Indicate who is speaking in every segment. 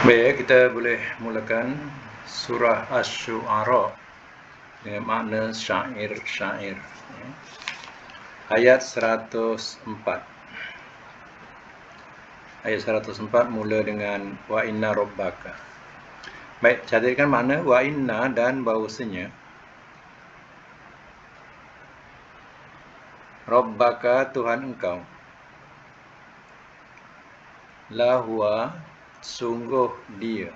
Speaker 1: Baik, kita boleh mulakan surah Asy-Syu'ara dengan makna syair-syair. Ayat 104. Ayat 104 mula dengan wa inna rabbaka. Baik, catatkan makna wa inna dan bahawasanya rabbaka Tuhan engkau lahuwa sungguh dia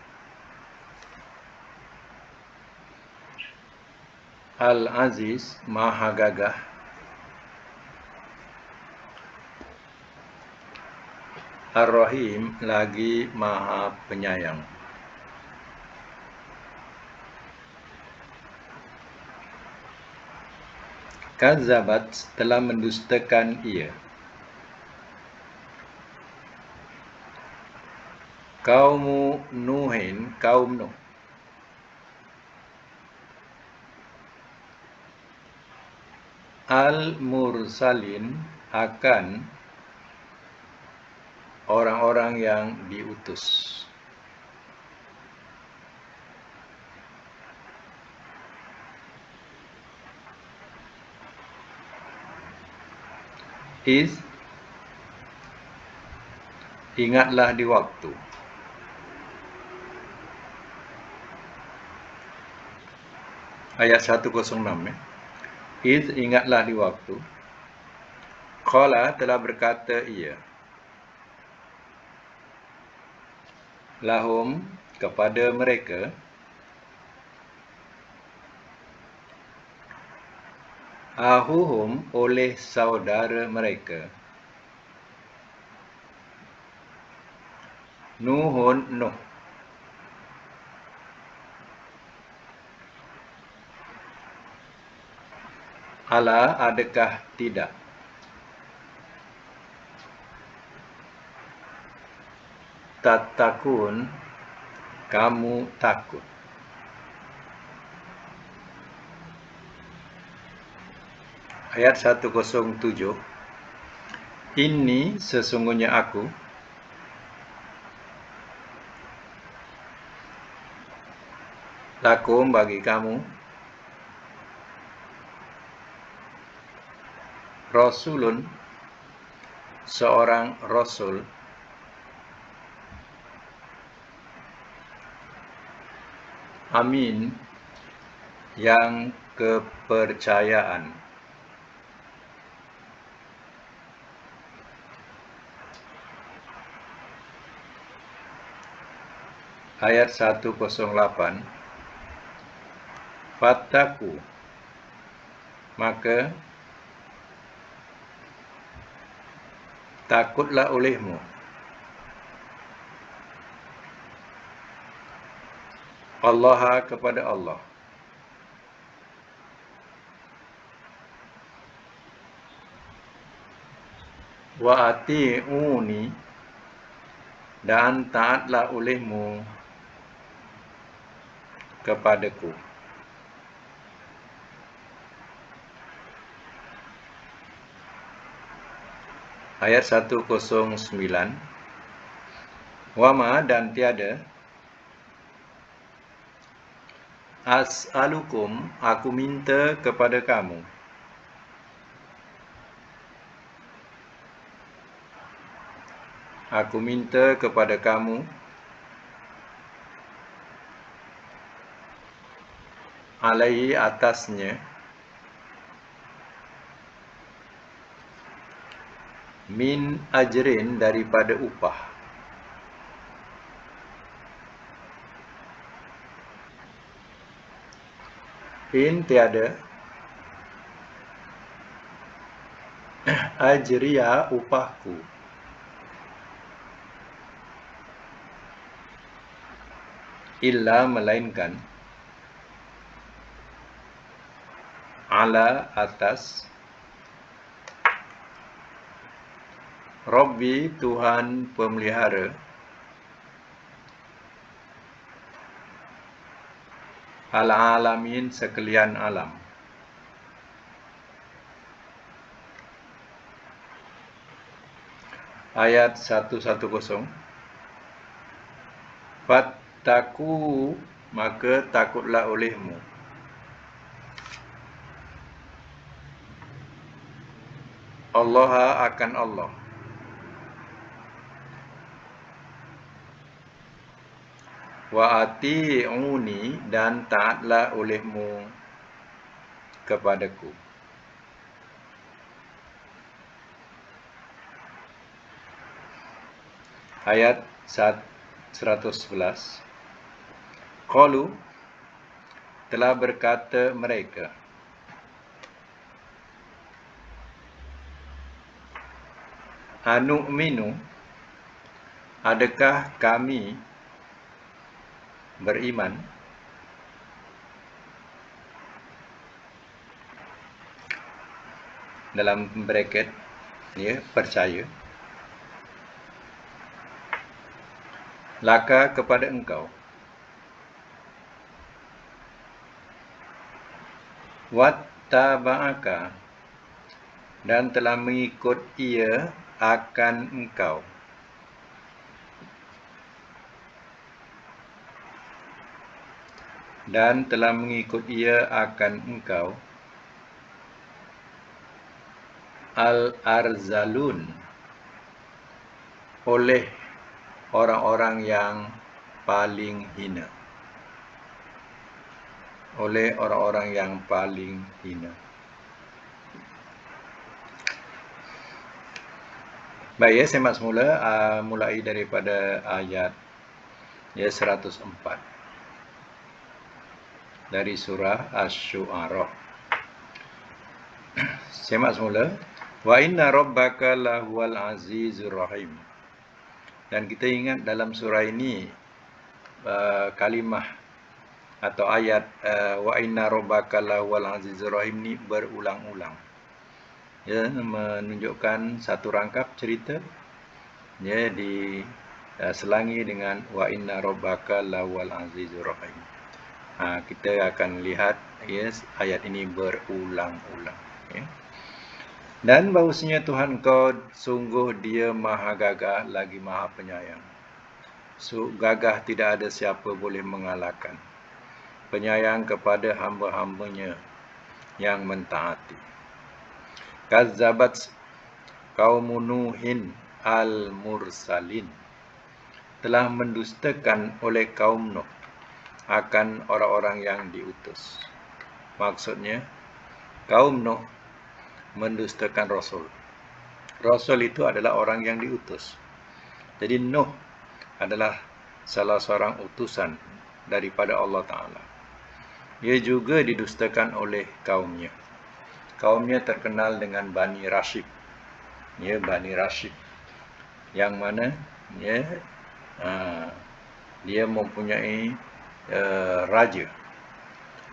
Speaker 1: Al-Aziz Maha Gagah Ar-Rahim lagi Maha Penyayang. Kazabat telah mendustakan ia Kaumu Nuhin, kaum Nuh. Al-Mursalin akan orang-orang yang diutus. Ingatlah di waktu. Ayat 106 ingatlah di waktu. Qala telah berkata ia. Lahum kepada mereka. Ahuhum oleh saudara mereka. Nuhun Nuh. Ala adakah tidak? Tatakun kamu takut. Ayat 107. Ini sesungguhnya aku lakum bagi kamu Rasulun seorang Rasul Amin yang kepercayaan. Ayat 108. Fattaku maka takutlah olehmu Allah kepada Allah. Wa ati'uni dan taatlah olehmu kepadaku. Ayat 109. Wama dan tiada as'alukum aku minta kepada kamu. Aku minta kepada kamu alaihi atasnya min ajrin daripada upah. In tiada ajriya upahku illa melainkan ala atas Rabbi Tuhan pemelihara al-alamin sekalian alam. Ayat 110. Ittaku, maka takutlah olehmu. Allah akan Allah. Wa ati'uni, dan taatlah olehmu kepadaku. Ayat 111. Qalu, telah berkata mereka, anu'minu, adakah kami beriman, dalam bracket ya, percaya, laka, kepada engkau, wattaba'aka, dan telah mengikut ia akan engkau, dan telah mengikut ia akan engkau, al-arzalun, oleh orang-orang yang paling hina. Oleh orang-orang yang paling hina. Baik, ya, semak semula, mulai daripada ayat 104 dari surah Asy-Syu'ara. Semak semula. Wa inna rabbaka lahuwal azizur rahim. Dan kita ingat dalam surah ini kalimah atau ayat wa inna rabbaka lahuwal azizur rahim ni berulang-ulang. Ya, menunjukkan satu rangkap cerita, ya, diselangi dengan wa inna rabbaka lahuwal azizur rahim. Kita akan lihat, ya, ayat ini berulang-ulang, ya. Dan bahawasanya Tuhan kau sungguh dia maha gagah lagi maha penyayang. Gagah tidak ada siapa boleh mengalahkan. Penyayang kepada hamba-hambanya yang mentaati. Kazzabat qaumun Nuhin al-mursalin, telah mendustakan oleh kaum Nuh akan orang-orang yang diutus. Maksudnya kaum Nuh mendustakan Rasul. Rasul itu adalah orang yang diutus. Jadi Nuh adalah salah seorang utusan daripada Allah Ta'ala. Ia juga didustakan oleh kaumnya. Kaumnya terkenal dengan Bani Rashid. Ya, Bani Rashid. Yang mana, ya, dia mempunyai raja.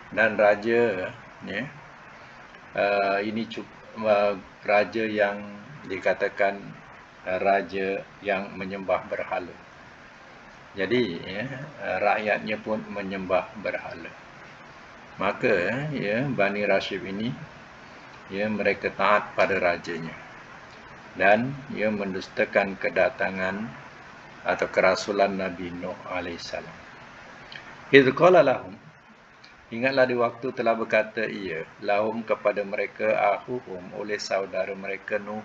Speaker 1: Dan raja, ya, ini raja yang dikatakan raja yang menyembah berhala. Jadi, ya, rakyatnya pun menyembah berhala. Maka, ya, Bani Rashid ini, ya, mereka taat pada rajanya. Dan ia mendustakan kedatangan atau kerasulan Nabi Nuh AS. Idh qala lahum, ingatlah di waktu telah berkata ia, lahum, kepada mereka, akhuhum, oleh saudara mereka Nuh.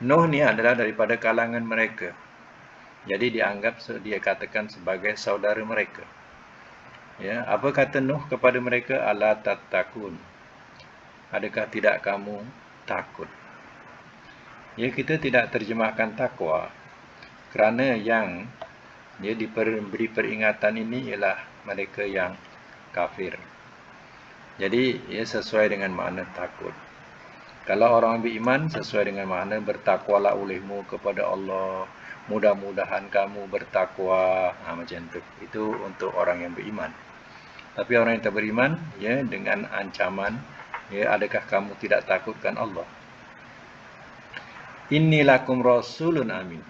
Speaker 1: Nuh ni adalah daripada kalangan mereka. Jadi dianggap, dia katakan sebagai saudara mereka. Ya, apa kata Nuh kepada mereka? Ala tattakun, adakah tidak kamu takut? Ya, kita tidak terjemahkan takwa kerana yang dia diberi peringatan ini ialah mereka yang kafir. Jadi, ya, sesuai dengan makna takut. Kalau orang beriman, sesuai dengan makna bertakwalah olehmu kepada Allah, mudah-mudahan kamu bertakwa, macam tu. Itu untuk orang yang beriman. Tapi orang yang tak beriman, ya, dengan ancaman, ya, adakah kamu tidak takutkan Allah? Inni lakum rasulun amin.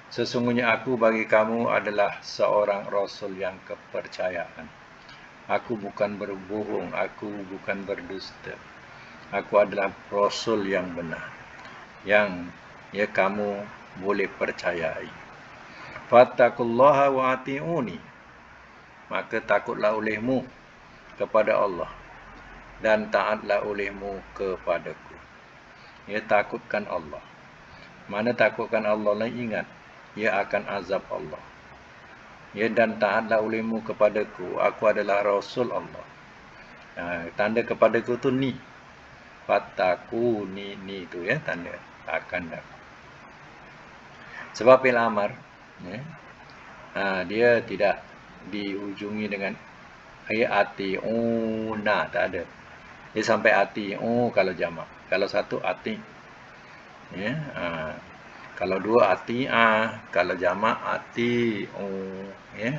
Speaker 1: Sesungguhnya aku bagi kamu adalah seorang rasul yang kepercayaan. Aku bukan berbohong, aku bukan berdusta. Aku adalah rasul yang benar, yang, ya, kamu boleh percayai. Fattaqullaha wa ati'uni. Maka takutlah olehmu kepada Allah dan taatlah olehmu kepadaku. Ya, takutkan Allah. Mana takutkan Allah lah, ingat, ia akan azab Allah. Ya, dan taatlah olehmu kepadaku, aku adalah Rasul Allah. Tanda kepadaku tu ni. Fattaku ni tu ya, tanda akan dah. Sebab fi'il amar ya, dia tidak diujungi dengan ati'una, tak ada. Dia sampai ati'u kalau jamak. Kalau satu ati. Ya, kalau dua ati'ah, kalau jamak ati'u ya.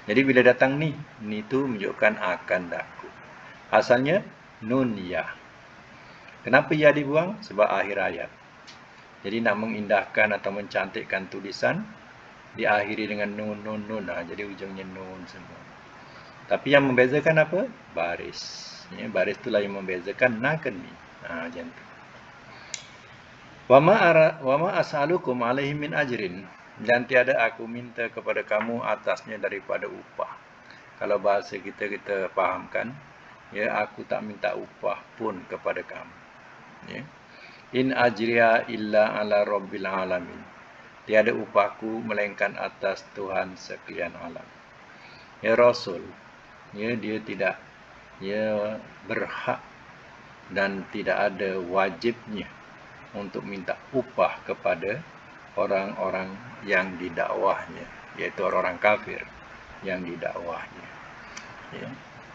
Speaker 1: Jadi bila datang ni tu menunjukkan akan daku. Asalnya nun ya. Kenapa ya dibuang? Sebab akhir ayat. Jadi nak mengindahkan atau mencantikkan tulisan, diakhiri dengan nun. Jadi ujungnya nun semua. Tapi yang membezakan apa? Baris. Ya, baris itulah yang membezakan na ke ni. Macam tu. Wa ma as'alukum alaihi min ajrin. Dan tiada aku minta kepada kamu atasnya daripada upah. Kalau bahasa kita fahamkan, ya, aku tak minta upah pun kepada kamu. Ya. In ajriya illa ala rabbil alamin. Tiada upahku melainkan atas Tuhan sekalian alam. Ya, Rasul, ya, dia tidak berhak dan tidak ada wajibnya untuk minta upah kepada orang-orang yang didakwahnya, yaitu orang-orang kafir yang didakwahnya. Ya.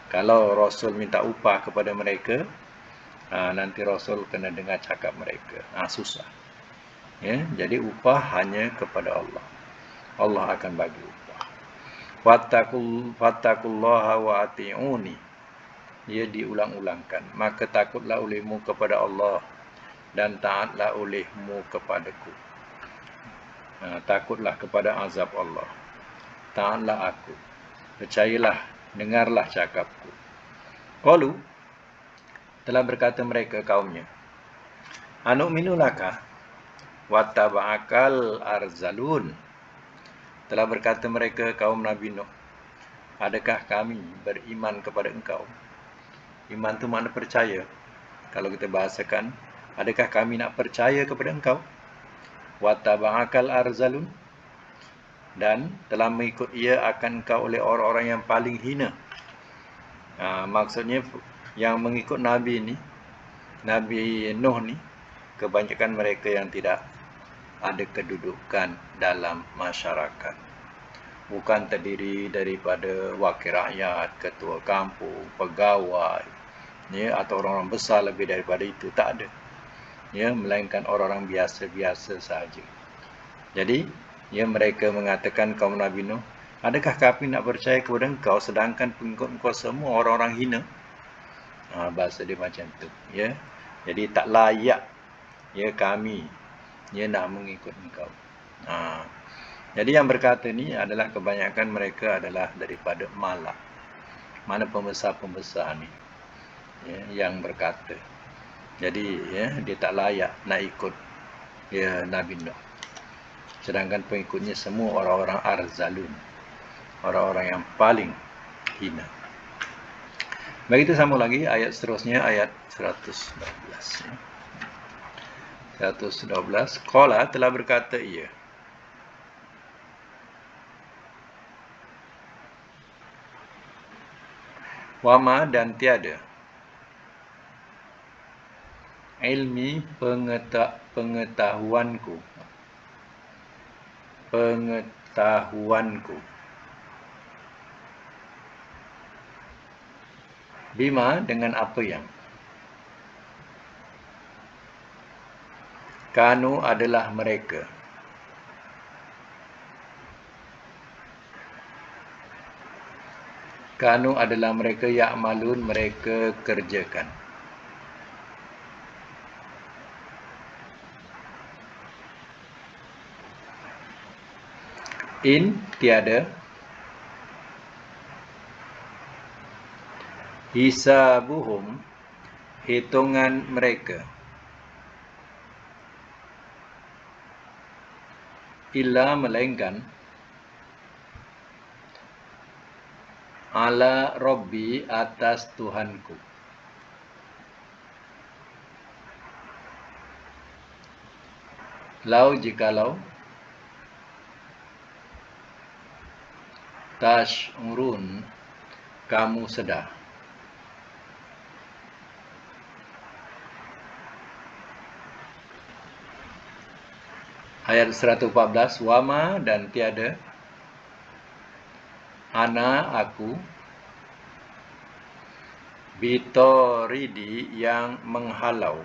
Speaker 1: Kalau Rasul minta upah kepada mereka, nanti Rasul kena dengar cakap mereka. Susah. Ya, jadi upah hanya kepada Allah. Allah akan bagi upah. Fattaqullaha wa ati'uni. Ia diulang-ulangkan. Maka takutlah olehmu kepada Allah dan taatlah olehmu kepadaku. Takutlah kepada azab Allah. Taatlah aku. Percayalah, dengarlah cakapku. Qalu, telah berkata mereka kaumnya, anu'minu laka wattaba'akal arzalun. Telah berkata mereka kaum Nabi Nuh, adakah kami beriman kepada engkau? Iman tu makna percaya. Kalau kita bahasakan, adakah kami nak percaya kepada engkau? Wattaba'akal arzalun. Dan telah mengikut ia akan engkau oleh orang-orang yang paling hina. Maksudnya yang mengikut Nabi ni, Nabi Nuh ni, kebanyakan mereka yang tidak ada kedudukan dalam masyarakat. Bukan terdiri daripada wakil rakyat, ketua kampung, pegawai, ya, atau orang-orang besar lebih daripada itu. Tak ada. Ya, melainkan orang-orang biasa-biasa sahaja. Jadi, ya, mereka mengatakan kaum Nabi Nuh, adakah kami nak percaya kepada engkau sedangkan pengikut engkau semua orang-orang hina? Bahasa dia macam tu. Ya. Jadi tak layak, ya, kami, ya, nak mengikut engkau. Jadi yang berkata ni adalah kebanyakan mereka adalah daripada Malak. Mana pembesar-pembesar ni, ya, yang berkata. Jadi, ya, dia tak layak nak ikut, ya, Nabi Nuh. Sedangkan pengikutnya semua orang-orang arzalun, orang-orang yang paling hina. Begitu sama lagi ayat seterusnya, ayat 112. 112. Qala, telah berkata ia. Wama, dan tiada. Ilmi, pengetahuanku. Bima, dengan apa yang kanu adalah mereka. Kanu adalah mereka ya'malun, mereka kerjakan. In, tiada. Hisabuhum, hitungan mereka. illa melainkan ala Rabbi atas Tuhanku. Lau jikalau tash'urun kamu sedar. Ayat 114, wama dan tiada ana aku bitoridi yang menghalau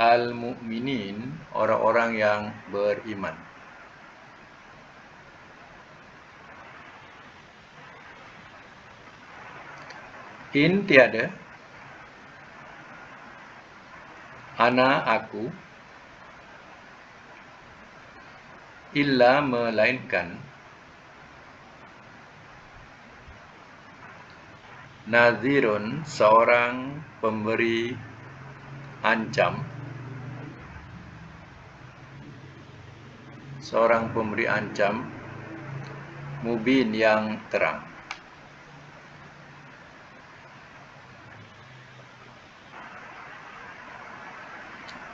Speaker 1: al-mu'minin orang-orang yang beriman. In tiada ana aku illa melainkan nazirun seorang pemberi ancam, seorang pemberi ancam mubin yang terang.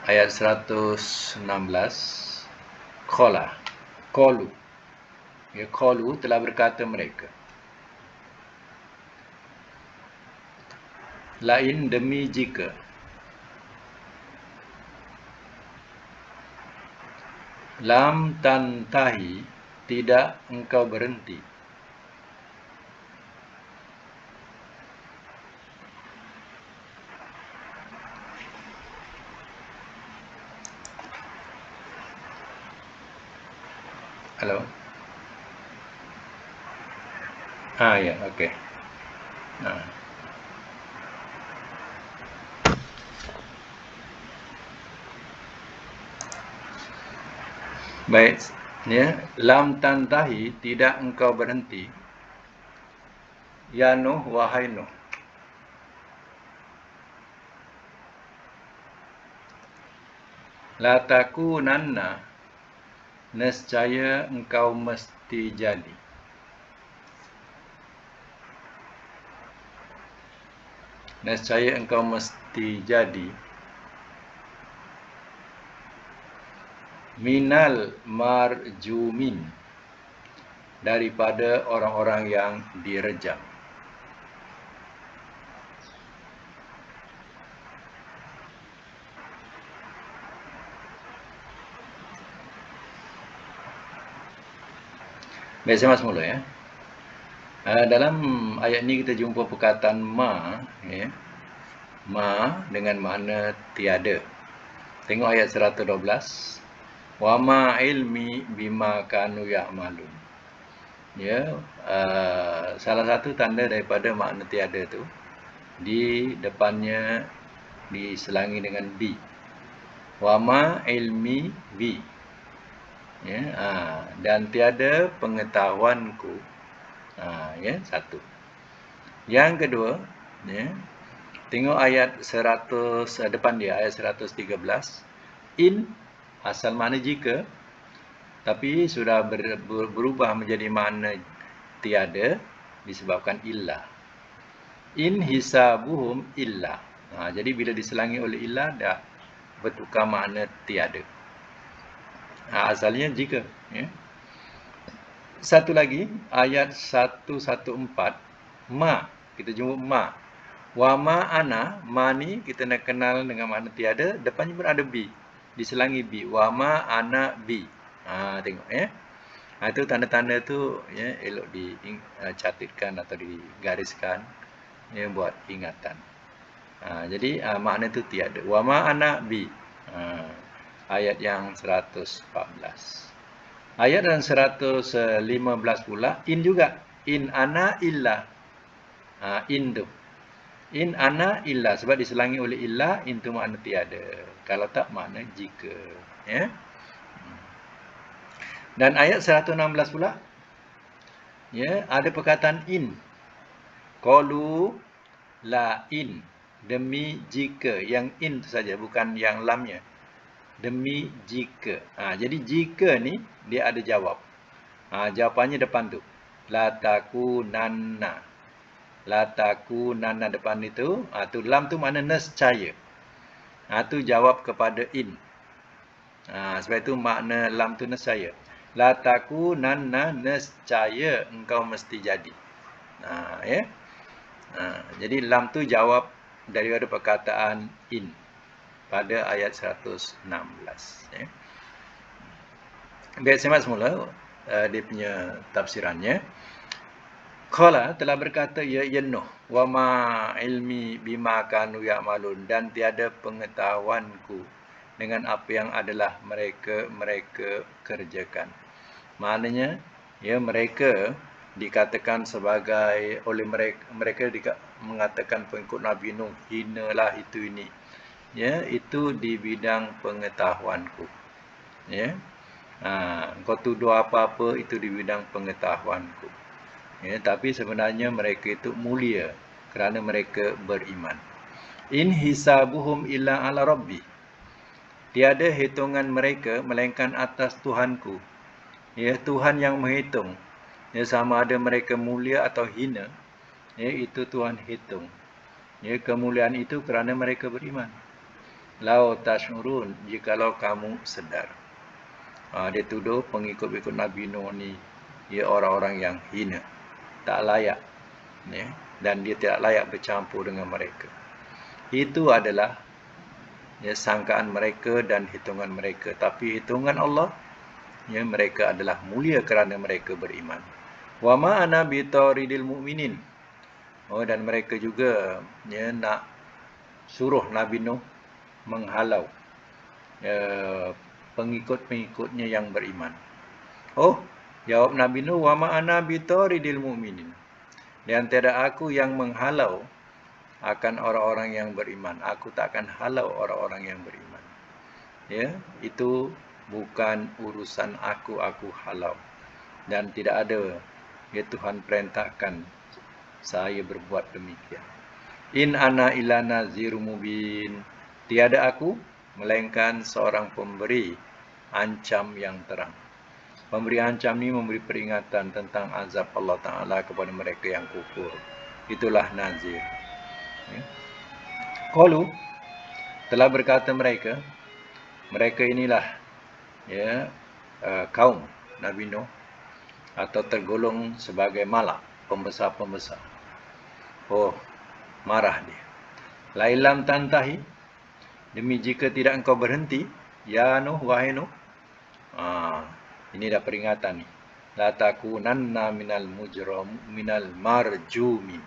Speaker 1: Ayat 116, qalu ya, qalu telah berkata mereka, lain demi jika lam tantahi tidak engkau berhenti halo ya okey baik ya, lam tantahi tidak engkau berhenti ya Nuh wahai Nuh, la takunanna nescaya engkau mesti jadi, nescaya engkau mesti jadi minal marjumin daripada orang-orang yang direjam. Baik, saya masuk mula ya. Dalam ayat ini kita jumpa perkataan ma ya. Ma dengan makna tiada. Tengok ayat 112. Wa ma ilmi bima kanu ya'malun. Ya, salah satu tanda daripada makna tiada tu di depannya diselangi dengan bi. Wa ma ilmi bi. Ya, dan tiada pengetahuanku. Ya, satu. Yang kedua, ya, tengok ayat 100 depan dia, ayat 113. In asal makna jika, tapi sudah berubah menjadi makna tiada disebabkan illa. In hisabuhum illa. Jadi bila diselangi oleh illa dah bertukar makna tiada. Asalnya jika, ya. Satu lagi ayat 114 ma, kita jumpa ma. Wa ma ana, ma ni kita nak kenal dengan makna tiada, depannya pun ada bi, diselangi bi. Wa ma ana bi. Tengok ya. Itu tanda-tanda tu ya, elok dicatatkan atau digariskan ya, buat ingatan. Jadi makna tu tiada. Wa ma ana bi. Ayat yang 114. Ayat yang 115 pula in juga. In ana illa. In tu. In ana illa, sebab diselangi oleh illa, in tu makna tiada. Kalau tak makna jika, ya. Dan ayat 116 pula ya, ada perkataan in. Qalu la in. Demi jika. Yang in tu saja, bukan yang lamnya. Demi jika. Jadi jika ni dia ada jawab. Jawapannya depan tu. La takunanna. La takunanna depan itu. Tu lam tu makna nescaya. Tu jawab kepada in. Sebab itu makna lam tu nescaya. La takunanna, nescaya engkau mesti jadi. Ya. Jadi lam tu jawab daripada perkataan in pada ayat 116. Ya. Baik, simak semula dia punya tafsirannya. Qala telah berkata ya Nuh, wa ma ilmi bima kanu ya'malun, dan tiada pengetahuanku dengan apa yang adalah mereka kerjakan. Maknanya ya, mereka dikatakan sebagai oleh mereka mengatakan pengikut Nabi Nuh, hinalah itu ini. Ya, itu di bidang pengetahuanku. Ya. Kau tuduh apa-apa itu di bidang pengetahuanku. Ya, tapi sebenarnya mereka itu mulia kerana mereka beriman. In hisabuhum illa ala rabbi. Tiada hitungan mereka melainkan atas Tuhanku. Ya, Tuhan yang menghitung. Ya, sama ada mereka mulia atau hina, ya, itu Tuhan hitung. Ya, kemuliaan itu kerana mereka beriman. Lau tashurun, jikalau kamu sedar. Dia tuduh pengikut-pengikut Nabi Nuh ni, ya, orang-orang yang hina, tak layak, ya, dan dia tidak layak bercampur dengan mereka. Itu adalah ya, sangkaan mereka dan hitungan mereka. Tapi hitungan Allah, ya, mereka adalah mulia kerana mereka beriman. Wa ma ana bitaridil mu'minin. Dan mereka juga ya, nak suruh Nabi Nuh menghalau pengikut-pengikutnya yang beriman. Jawab Nabi Nuh, wa ma ana bitaridil mu'minin. Dan tiada aku yang menghalau akan orang-orang yang beriman. Aku tak akan halau orang-orang yang beriman. Ya, itu bukan urusan aku halau. Dan tidak ada ya Tuhan perintahkan saya berbuat demikian. In ana illa nazirun mubin. Tiada aku melainkan seorang pemberi ancam yang terang. Pemberi ancam ni memberi peringatan tentang azab Allah Ta'ala kepada mereka yang kufur. Itulah nazir. Ya. Qalu, telah berkata mereka inilah ya kaum Nabi Nuh, atau tergolong sebagai malak, pembesar-pembesar. Marah dia. Lailam tantahi, demi jika tidak engkau berhenti, ya Nuh, wahai Nuh. Ini dah peringatan ni. La takunanna minal marjumin.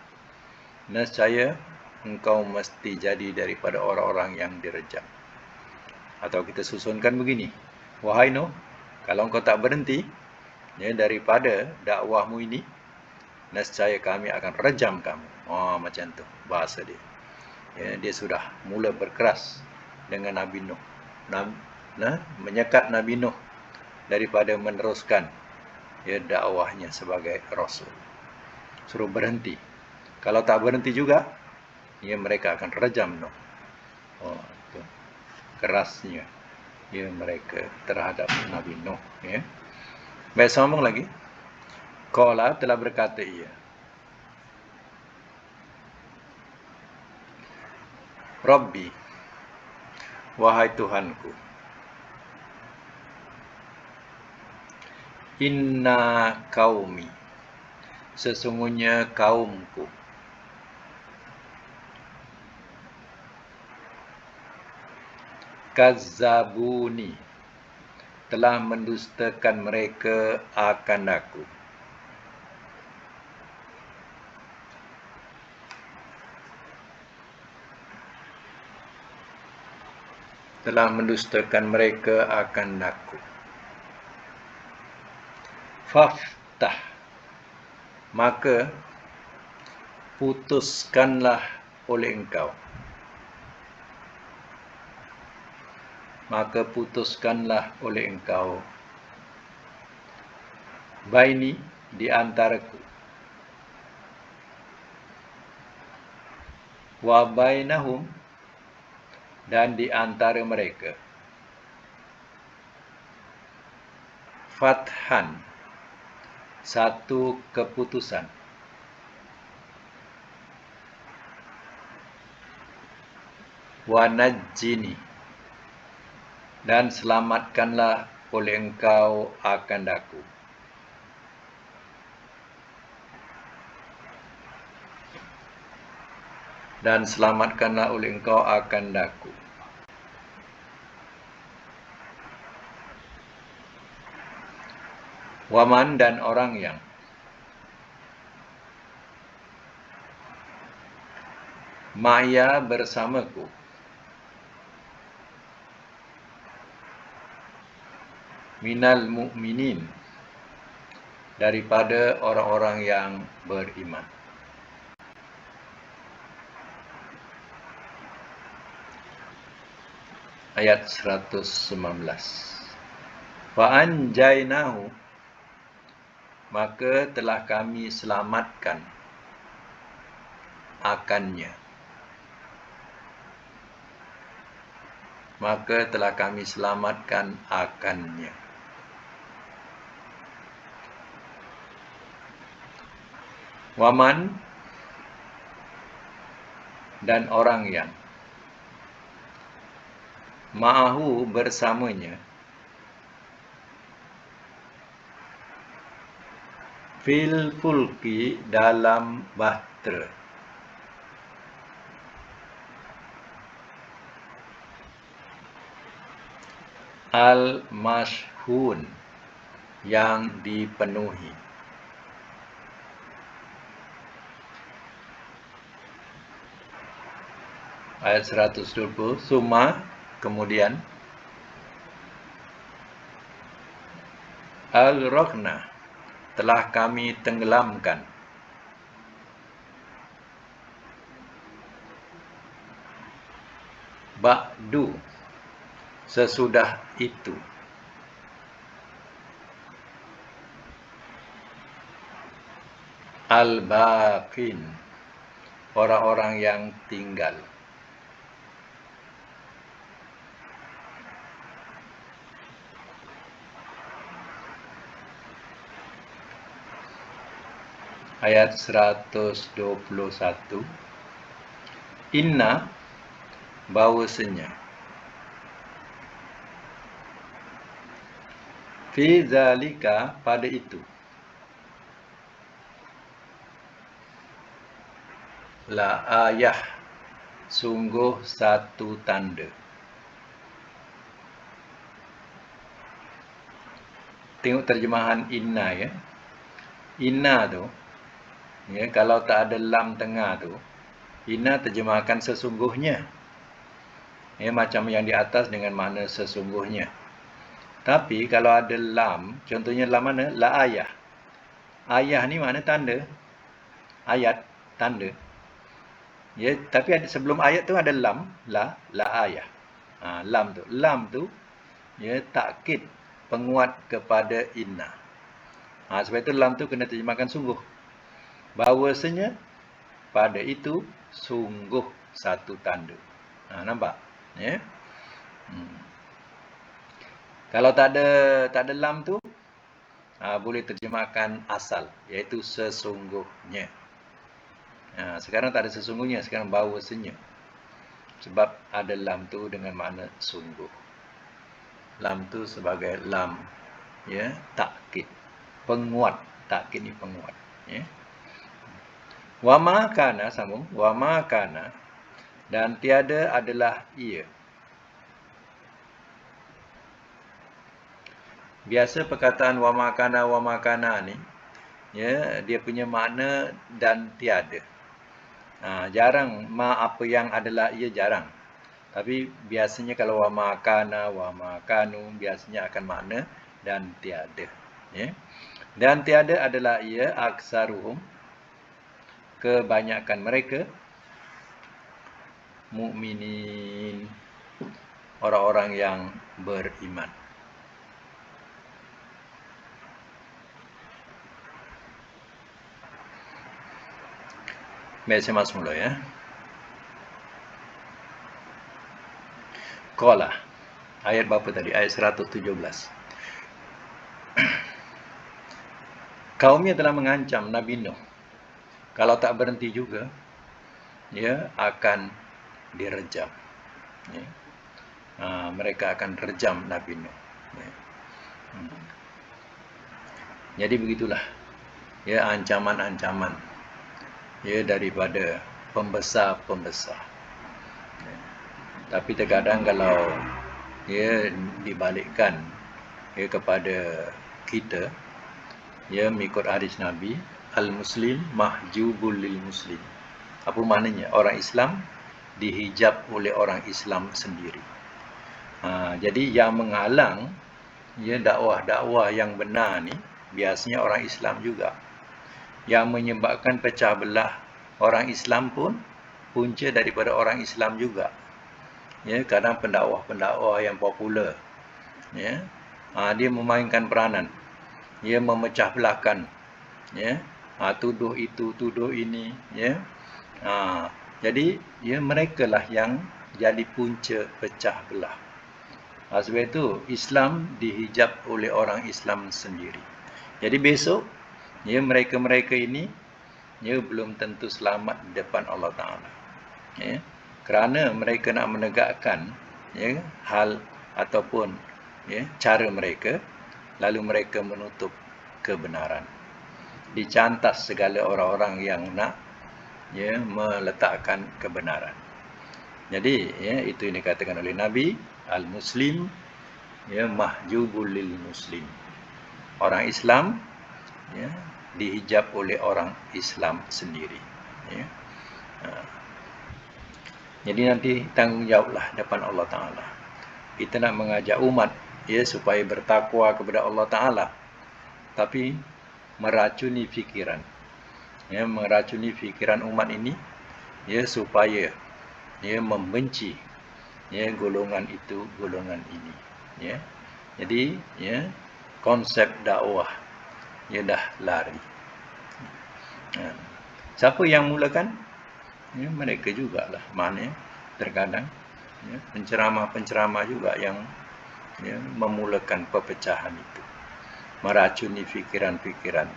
Speaker 1: Nescaya engkau mesti jadi daripada orang-orang yang direjam. Atau kita susunkan begini. Wahai Nuh, kalau engkau tak berhenti ya, daripada dakwahmu ini, nescaya kami akan rejam kamu. Macam tu bahasa dia. Ya, dia sudah mula berkeras dengan Nabi Nuh. Menyekat Nabi Nuh daripada meneruskan ya, dakwahnya sebagai Rasul. Suruh berhenti. Kalau tak berhenti juga, ya, mereka akan rejam Nuh. Itu kerasnya ya mereka terhadap Nabi Nuh. Ya. Baik, sambung lagi. Qala, telah berkata ia, Rabbi, wahai Tuhanku, inna qaumi, sesungguhnya kaumku, kazzabuni, telah mendustakan mereka akan aku. Telah mendustakan mereka akan aku. Faftah, maka putuskanlah oleh engkau. Maka putuskanlah oleh engkau baini, di antaraku, wa bainahum, dan di antara mereka, fathan, satu keputusan, wa najjini, dan selamatkanlah oleh engkau akan daku. Dan selamatkanlah oleh engkau akan daku. Waman, dan orang yang, ma'ya, bersamaku, minal mu'minin, daripada orang-orang yang beriman. Ayat 119. Wa anjainahu, maka telah kami selamatkan akannya. Maka telah kami selamatkan akannya. Waman, dan orang yang, ma'ahu, bersamanya, fil fulki, dalam bahtera, al-mashhun, yang dipenuhi. Ayat 120. Summa, kemudian, al-rokhna, telah kami tenggelamkan, ba'du, sesudah itu, al-baqin, orang-orang yang tinggal. Ayat 121. Inna, bahwasanya, fi zalika, pada itu, la ayah, sungguh satu tanda. Tengok terjemahan inna, ya. Inna tu, ya, kalau tak ada lam tengah tu, inna terjemahkan sesungguhnya, ya, macam yang di atas dengan makna sesungguhnya. Tapi kalau ada lam, contohnya lam mana? La ayah. Ayah ni makna tanda. Ayat, tanda. Ya, tapi sebelum ayat tu ada lam, la ayah. Lam tu, ya, takkid, penguat kepada inna. Sebab itu lam tu kena terjemahkan sungguh. Bahawasanya pada itu sungguh satu tanda. Nampak? Ya. Kalau tak ada lam tu, boleh terjemahkan asal, iaitu sesungguhnya. Sekarang tak ada sesungguhnya, sekarang bahawasanya. Sebab ada lam tu dengan makna sungguh. Lam tu sebagai lam, ya, takkid, penguat. Takkid ni penguat, ya. Wa ma kana, sambung, wa ma kana, dan tiada adalah ia. Biasa perkataan wa ma kana ni, ya, dia punya makna dan tiada. Jarang ma apa yang adalah ia, jarang. Tapi biasanya kalau wa ma kana, wa ma kanu, biasanya akan makna dan tiada, ya. Dan tiada adalah ia, aksaruhum, kebanyakan mereka, mukminin, orang-orang yang beriman. Baik, saya masuk mula, ya. Qala. Ayat berapa tadi? Ayat 117. Kaumnya telah mengancam Nabi Nuh. Kalau tak berhenti juga, dia akan direjam. Ya. Mereka akan rejam Nabi Nuh. Ya. Jadi begitulah, ya, ancaman-ancaman, ya, daripada pembesar-pembesar. Ya. Tapi terkadang kalau, ya, dibalikkan, ya, kepada kita, ya, mengikut hadis Nabi, al-muslim mahjubul lil muslim. Apa maknanya? Orang Islam dihijab oleh orang Islam sendiri. Jadi yang menghalang, ya, dakwah-dakwah yang benar ni biasanya orang Islam juga. Yang menyebabkan pecah belah orang Islam pun punca daripada orang Islam juga. Ya, kadang pendakwah-pendakwah yang popular, ya, dia memainkan peranan, dia memecah belahkan, ya, tuduh itu, tuduh ini, ya. Jadi, ya, merekalah yang jadi punca pecah belah. Sebab itu Islam dihijab oleh orang Islam sendiri. Jadi besok, ya, mereka-mereka ini, ya, belum tentu selamat di depan Allah Ta'ala. Ya, kerana mereka nak menegakkan, ya, hal ataupun, ya, cara mereka, lalu mereka menutup kebenaran. Dicantas segala orang-orang yang nak, ya, meletakkan kebenaran. Jadi, ya, itu yang dikatakan oleh Nabi, al-muslim, ya, mahjubul lil muslim. Orang Islam, ya, dihijab oleh orang Islam sendiri. Ya. Jadi nanti tanggungjawablah depan Allah Ta'ala. Kita nak mengajak umat, ya, supaya bertakwa kepada Allah Ta'ala, tapi meracuni fikiran, ya, meracuni fikiran umat ini, ya, supaya, ya, membenci, ya, golongan itu, golongan ini, ya. Jadi, ya, konsep dakwah, ya, dah lari. Siapa yang mulakan? Ya, mereka jugalah. Maknanya terkadang, ya, penceramah-penceramah juga yang, ya, memulakan perpecahan itu, meracuni fikiran-fikiran.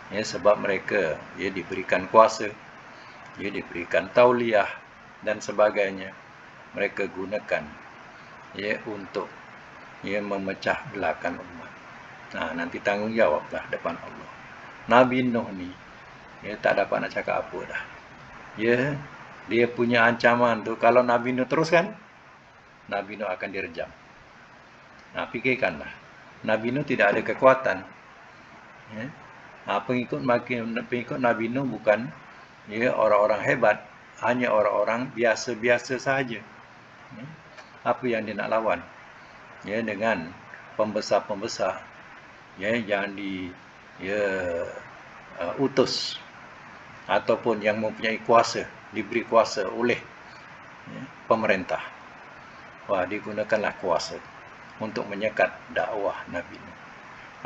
Speaker 1: Ya, sebab mereka, ya, diberikan kuasa, ya, diberikan tauliah dan sebagainya. Mereka gunakan, ya, untuk, ya, memecah belahkan umat. Nanti tanggungjawablah depan Allah. Nabi Nuh ni, ya, tak dapat nak cakap apa dah. Ya, dia punya ancaman tu, kalau Nabi Nuh teruskan, Nabi Nuh akan direjam. Fikirkanlah, Nabi Nuh tidak ada kekuatan. Ya. Pengikut Nabi Nuh bukan, ya, orang-orang hebat, hanya orang-orang biasa-biasa sahaja. Ya. Apa yang dia nak lawan, ya, dengan pembesar-pembesar, ya, yang utus ataupun yang mempunyai kuasa, diberi kuasa oleh, ya, pemerintah. Digunakanlah kuasa untuk menyekat dakwah Nabi Nuh.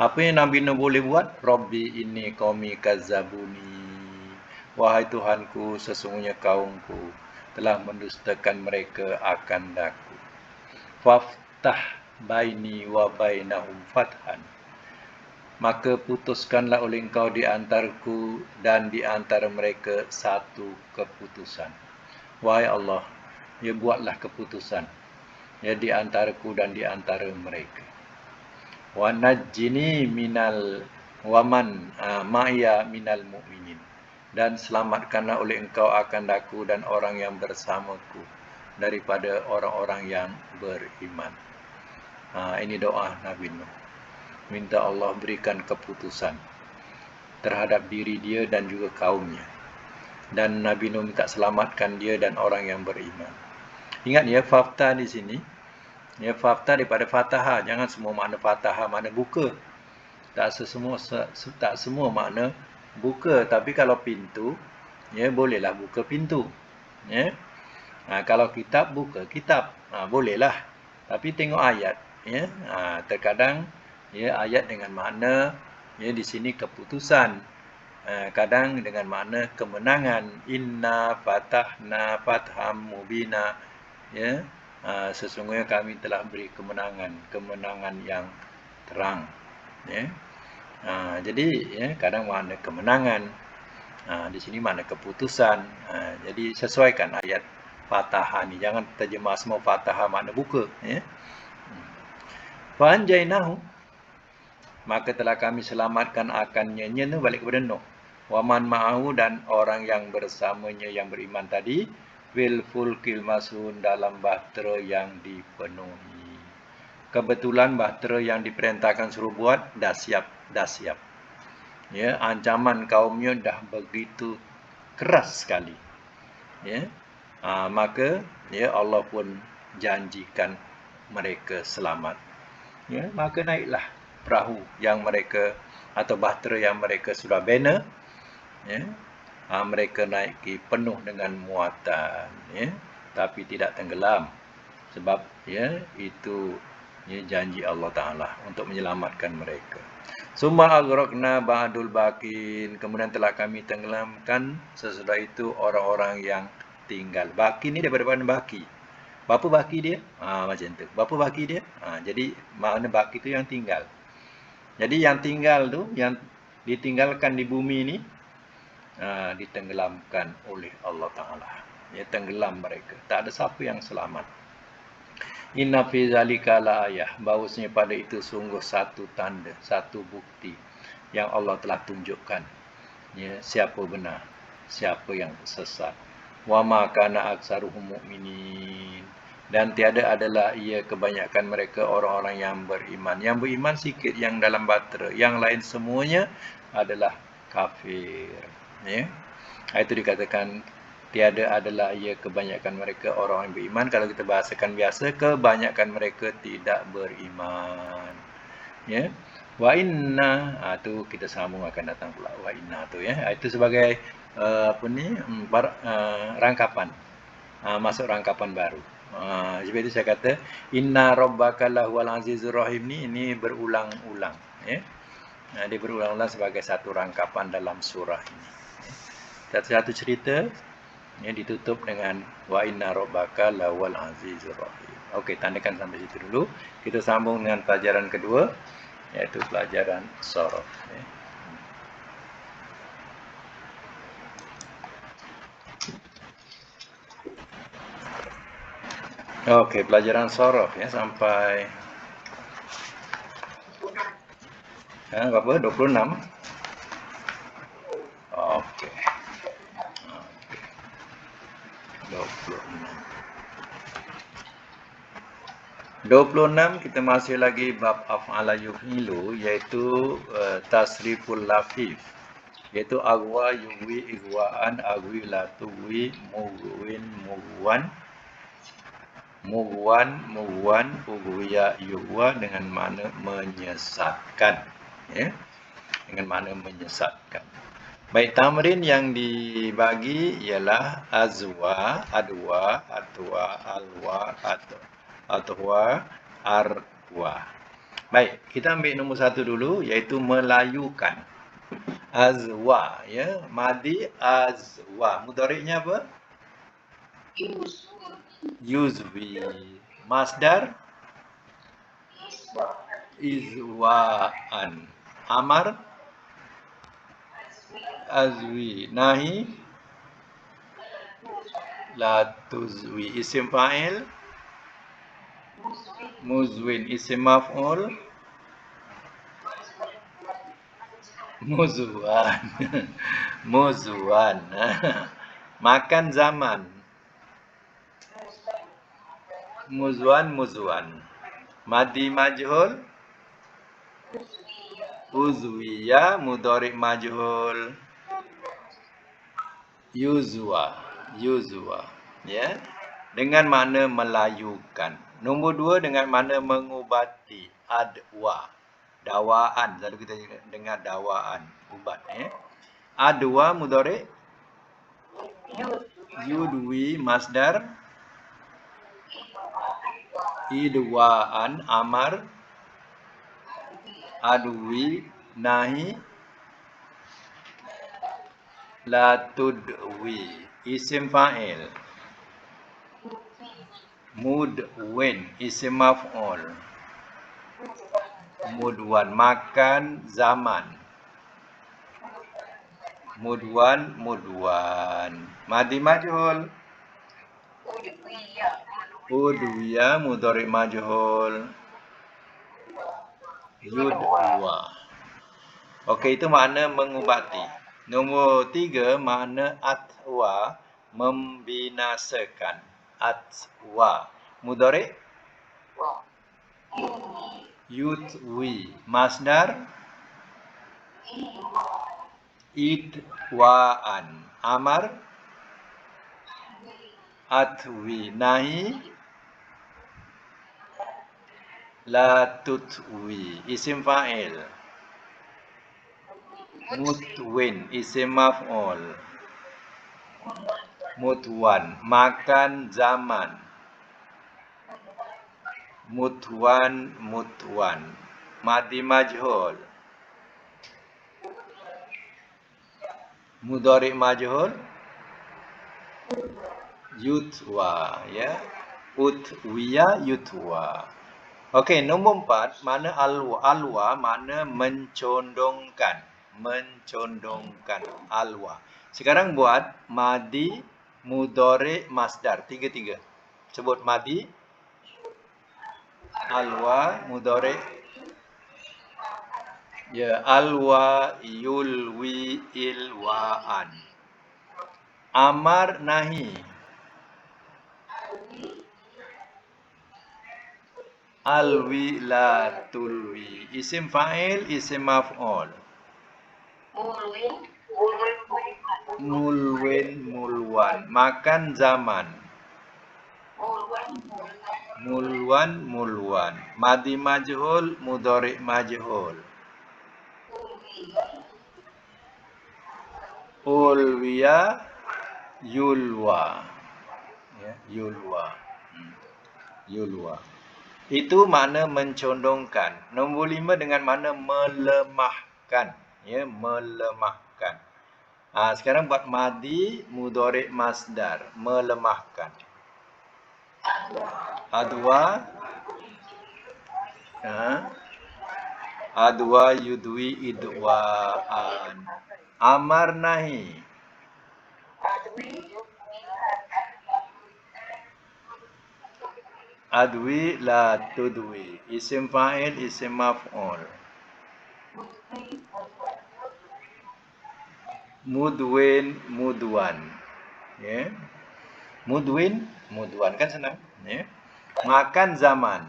Speaker 1: Apa yang Nabi Nuh boleh buat? Rabbi inni qaumi kazzabuni. Wahai Tuhanku, sesungguhnya kaumku telah mendustakan mereka akan daku. Faftah baini wa bainahum fathan. Maka putuskanlah oleh engkau di antarku dan di antara mereka satu keputusan. Wahai Allah, ya, buatlah keputusan, ya, di antaraku dan di antara mereka. Wa najjini minal waman ma'ya minal mu'minin. Dan selamatkanlah oleh engkau akan daku dan orang yang bersamaku daripada orang-orang yang beriman. Ini doa Nabi Nuh. Minta Allah berikan keputusan terhadap diri dia dan juga kaumnya. Dan Nabi Nuh minta selamatkan dia dan orang yang beriman. Ingat, ya, faftah di sini, ya, faftah daripada fataha. Jangan semua makna fataha makna buka. Tak semua makna buka. Tapi kalau pintu, ya, bolehlah buka pintu. Ya. Kalau kitab, buka kitab. Bolehlah. Tapi tengok ayat. Ya. Terkadang, ya, ayat dengan makna, ya, di sini keputusan. Kadang dengan makna kemenangan. Inna fatahna fatham mubina. Ya. sesungguhnya kami telah beri kemenangan yang terang. Ya. Jadi ya, kadang makna kemenangan, di sini makna keputusan. Jadi sesuaikan ayat Fatahah ni, jangan terjemah semua Fatahah makna buka. Ya. Fa anjaynahu, maka telah kami selamatkan akannya. Nya tu balik kepada Nuh. Waman ma'ahu, dan orang yang bersamanya yang beriman tadi, fil fulkil masun, dalam bahtera yang dipenuhi. Kebetulan bahtera yang diperintahkan suruh buat dah siap. Ya, ancaman kaumnya dah begitu keras sekali. Ya. Maka ya Allah pun janjikan mereka selamat. Ya, maka naiklah perahu yang mereka atau bahtera yang mereka sudah bina. Ya. Mereka naiki penuh dengan muatan, ya, tapi tidak tenggelam, sebab ya itu ya, janji Allah Ta'ala untuk menyelamatkan mereka. Summa aghraqna ba'dul baqin, kemudian telah kami tenggelamkan sesudah itu orang-orang yang tinggal. Baqi ni daripada mana baqi? Berapa baqi dia? Macam tu. Berapa baqi dia? Jadi makna baqi tu yang tinggal. Jadi yang tinggal tu, yang ditinggalkan di bumi ni, ditenggelamkan oleh Allah Ta'ala. Ya, tenggelam mereka. Tak ada siapa yang selamat. Inna fi zalika la ayah, bahawasanya pada itu sungguh satu tanda, satu bukti yang Allah telah tunjukkan. Ya, siapa benar, siapa yang sesat. Wa ma kana aktsaruhum mu'minin, dan tiada adalah ia kebanyakan mereka orang-orang yang beriman. Yang beriman sikit yang dalam bahtera, yang lain semuanya adalah kafir. Ya. Itu dikatakan tiada adalah ia kebanyakan mereka orang yang beriman. Kalau kita bahasakan biasa, kebanyakan mereka tidak beriman. Ya. Wa inna, tu kita sambung akan datang pula. Wa inna tu ya. Itu sebagai rangkapan. Masuk rangkapan baru. Sebab itu saya kata inna rabbaka lahuwal azizur rahim ni, ini berulang-ulang, ya. Dia berulang-ulang sebagai satu rangkapan dalam surah ini. Satu cerita ya, ditutup dengan wa inna rabbaka lahuwal azizur rahim. Okey, tandakan sampai situ dulu. Kita sambung dengan pelajaran kedua, iaitu pelajaran Sharaf. Ya. Okey, pelajaran Sharaf ya, sampai berapa? 26. Okey. 26 kita masih lagi bab af'ala yuf'ilu, iaitu tasriful lafif, iaitu agwa yuwi igwaan agwi latuwi mugwin mugwan mugwan ugwiya yuwa, dengan makna menyesatkan, ya, dengan makna menyesatkan. Baik, tamrin yang dibagi ialah azwa, adwa, atwa, alwa, atwa, arwa. Baik, kita ambil nombor 1 dulu, iaitu melayukan. Azwa, ya, madi azwa. Mudhari'nya apa? Yuzwi. Masdar izwaan. Amar azwi. Nahi la tuzwi. Isim fa'il muzwin. Isim maf'ul muzwan. Muzwan. Makan zaman muzwan. Madi majhul uzwiya. Mudhari' majhul yuzwa, ya, dengan makna melayukan. Nombor 2 dengan makna mengubati, adwa, dawaan. Selalu kita dengar dawaan, ubat, ya. Adwa mudhari' yudwi, masdar idwaan, amar adwi, nahi la tudwi. Isim fa'il Mudwin, isim maf'ul. Mudwan, makan zaman. Mudwan. Madi majhul. Udwiya, mudhari majhul. Yudwa. Okey, itu makna mengubati. Nombor 3, makna atwa, membinasakan. Atwa. Mudhari? Yutwi. Masdar? Idwaan. Amar? Atwi. Nahi? La tutwi. Isim fa'il. Mutwin. Isim maf'ul. Mutwan. Makan zaman. Mutwan. Madi majhul. Mudhari majhul. Yutwa, ya. Utwiya, yutwa. Okey, nombor 4, mana alwa, mana mencondongkan. Alwa. Sekarang buat madi, mudhari, masdar. 3. Sebut madi, alwa, mudhari. Ya, alwa, yulwi, ilwaan. Amar, nahi. Alwi, la tulwi. Isim fa'il, isim maf'ul. Mulwan. Makan zaman. Mulwan. Madi majhul, mudhari majhul. Ulwiya, yulwa. Ya, yulwa. Itu makna mencondongkan. Nombor 5 dengan makna melemahkan. Ya, melemahkan. Sekarang buat madi, mudhari, masdar. Melemahkan. Adwa. Adwa, yudwi, idwaan. Amar, nahi. Adwi, la tudwi. Isim fa'il, isim maf'ul. Mudwan. Ya. Mudwan kan senang, ya. Makan zaman.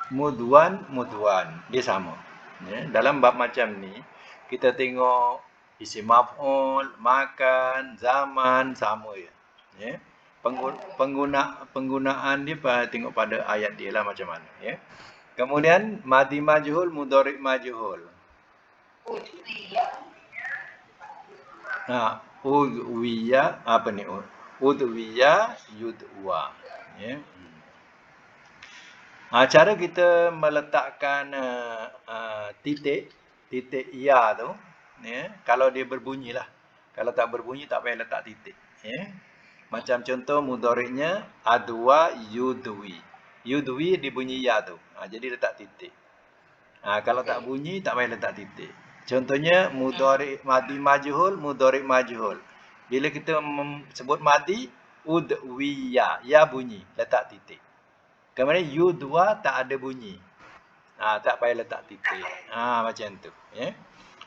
Speaker 1: Mudwan. Dia sama. Ya. Dalam bab macam ni, kita tengok isim maf'ul, makan, zaman sama ya. Ya. Penggunaan dia tengok pada ayat dia lah macam mana, ya. Kemudian madi majhul, mudhari majhul. Udwiya, apa ni? Udwiya, yudwa. Ya. Cara kita meletakkan titik ya tu, ya, kalau dia berbunyi lah. Kalau tak berbunyi tak payah letak titik, ya. Macam contoh mudhari'nya adwa, yudwi. Yudwi dibunyi ya tu. Jadi letak titik. Kalau tak bunyi tak payah letak titik. Contohnya mudhari, madi majhul, mudhari majhul. Bila kita sebut madi, udwiya, ya bunyi, letak titik. Kemudian yudwa tak ada bunyi. Tak payah letak titik. Macam tu, ya.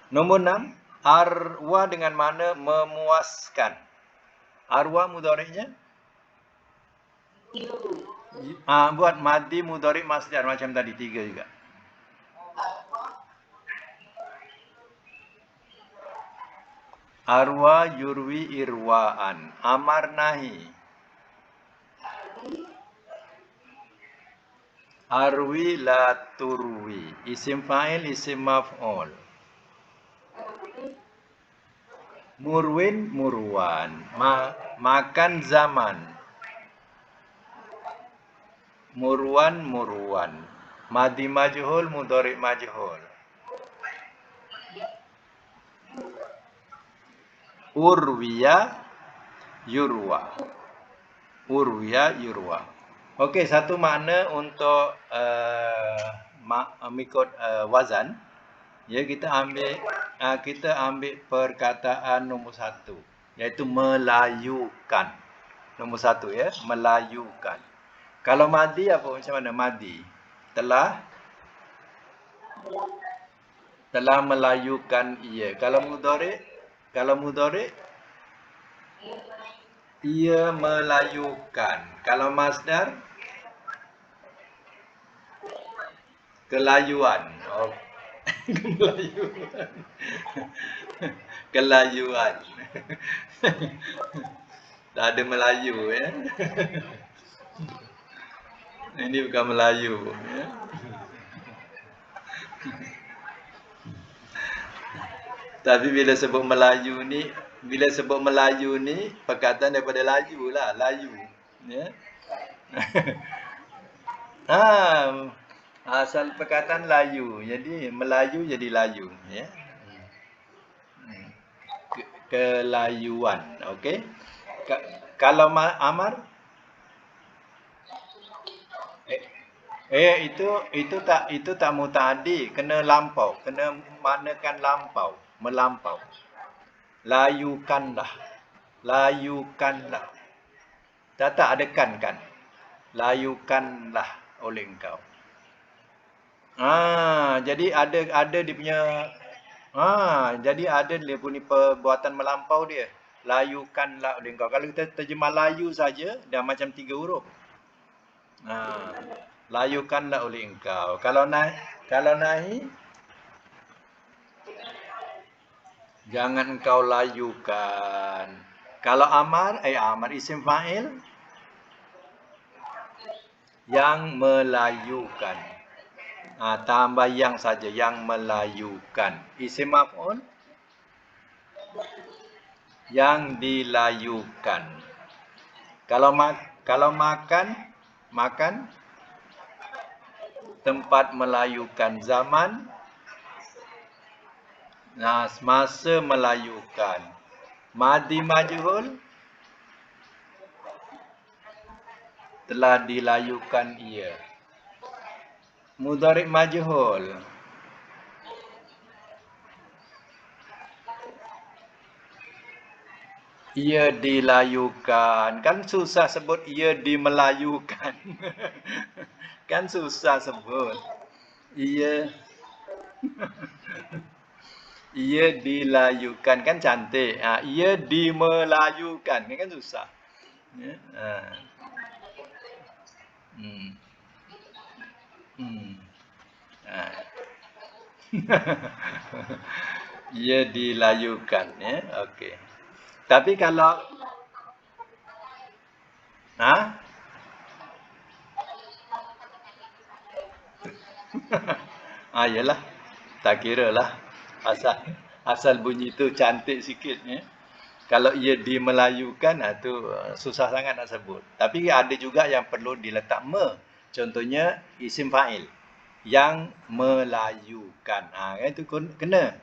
Speaker 1: Nombor 6, arwa dengan mana memuaskan. Arwa mudhari'nya? Buat madi, mudhari, masdar macam tadi 3 juga. Arwa, yurwi, irwaan. Amar, nahi. Arwi, la turwi. Isim fa'il, isim maf'ul. Murwan. Makan zaman. Murwan. Madi majhul, mudhari majhul. Urwiya, yurwa. urwiya, yurwa. Okey, satu makna untuk mengikut wazan. Ya, kita ambil perkataan nombor satu, iaitu melayukan. Nombor satu ya, melayukan. Kalau madi apa macam mana? Madi telah melayukan ia. Kalau mudhari ia melayukan. Kalau masdar kelayuan. Oh, kelayuan. Kelayuan. Tak ada Melayu ya. Ini bukan Melayu ya. Tapi bila sebut Melayu ni perkataan daripada laju lah, layu. Ya. Asal perkataan layu. Jadi Melayu jadi layu, ya. Kelayuan, okey. Kalau amar itu tak mutaaddi, kena lampau, kena maknakan lampau, melampau. Layukanlah. Tak ada kan. Layukanlah oleh engkau. Jadi ada dia punya jadi ada dia punya perbuatan melampau dia. Layukanlah oleh engkau. Kalau kita terjemah layu saja dah macam 3 huruf. Layukanlah oleh engkau. Kalau nahi jangan engkau layukan. Kalau amar isim fa'il yang melayukan. Tambah yang saja, yang melayukan. Isim maf'ul yang dilayukan. Kalau makan tempat melayukan, zaman masa melayukan. Madi majhul telah dilayukan ia. Mudhari' majhul ia dilayukan. Kan susah sebut ia dimelayukan. Kan susah sebut. Ia dilayukan kan cantik. Ia dimelayukan kan susah. Ya. Ia dilayukan ya. Okey. Tapi kalau yalah. Tak kira lah. Asal bunyi tu cantik sikit ya. Kalau ia dimelayukan tu susah sangat nak sebut. Tapi ada juga yang perlu diletak me. Contohnya isim fa'il yang melayukan. Itu kena.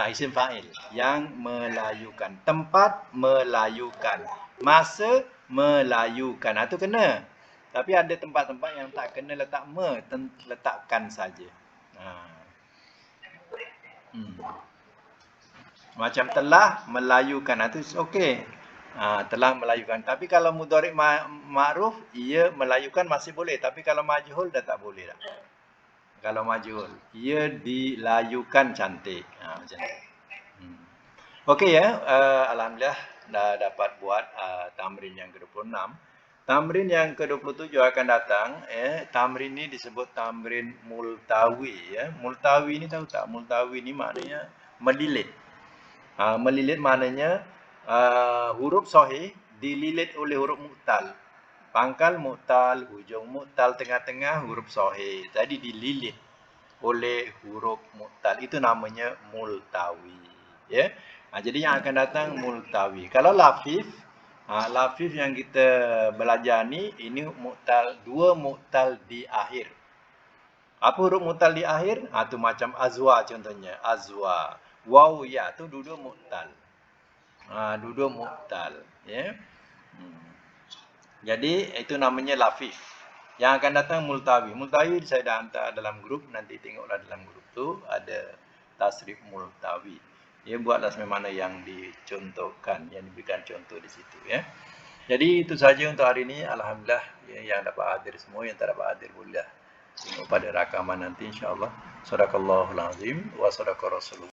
Speaker 1: Isim fa'il yang melayukan. Tempat melayukan. Masa melayukan. Itu kena. Tapi ada tempat-tempat yang tak kena letak me, letakkan saja. Macam telah melayukan itu okey. Telah melayukan. Tapi kalau mudhari' ma'ruf ia melayukan masih boleh, tapi kalau majhul dah tak boleh dah. Kalau majhul ia dilayukan cantik. Macam tu. Okey ya, alhamdulillah dah dapat buat tamrin yang ke-26. Tamrin yang ke-27 akan datang. Tamrin ni disebut tamrin multawi ya. Multawi ni tahu tak? Multawi ni maknanya melilit. Melilit maknanya huruf sahih dililit oleh huruf mu'tal. Pangkal mu'tal, hujung mu'tal, tengah-tengah huruf sahih. Jadi dililit oleh huruf mu'tal. Itu namanya multawi. Ya. Jadi yang akan datang multawi. Kalau lafif yang kita belajar ni, ini mu'tal, 2 mu'tal di akhir. Apa huruf mu'tal di akhir? Tu macam azwa contohnya. Azwa. Waw ya tu dua mu'tal. Dua mu'tal ya. Jadi itu namanya lafif. Yang akan datang multawi. Multawi saya dah hantar dalam grup, nanti tengoklah dalam grup tu ada tasrif multawi. Dia buatlah sebagaimana yang dicontohkan, yang diberikan contoh di situ ya. Jadi itu saja untuk hari ini. Alhamdulillah ya, yang dapat hadir semua, yang tak dapat hadir boleh tengok pada rakaman nanti insya-Allah. Sadaqallahul azim wa sadaqa rasulullah.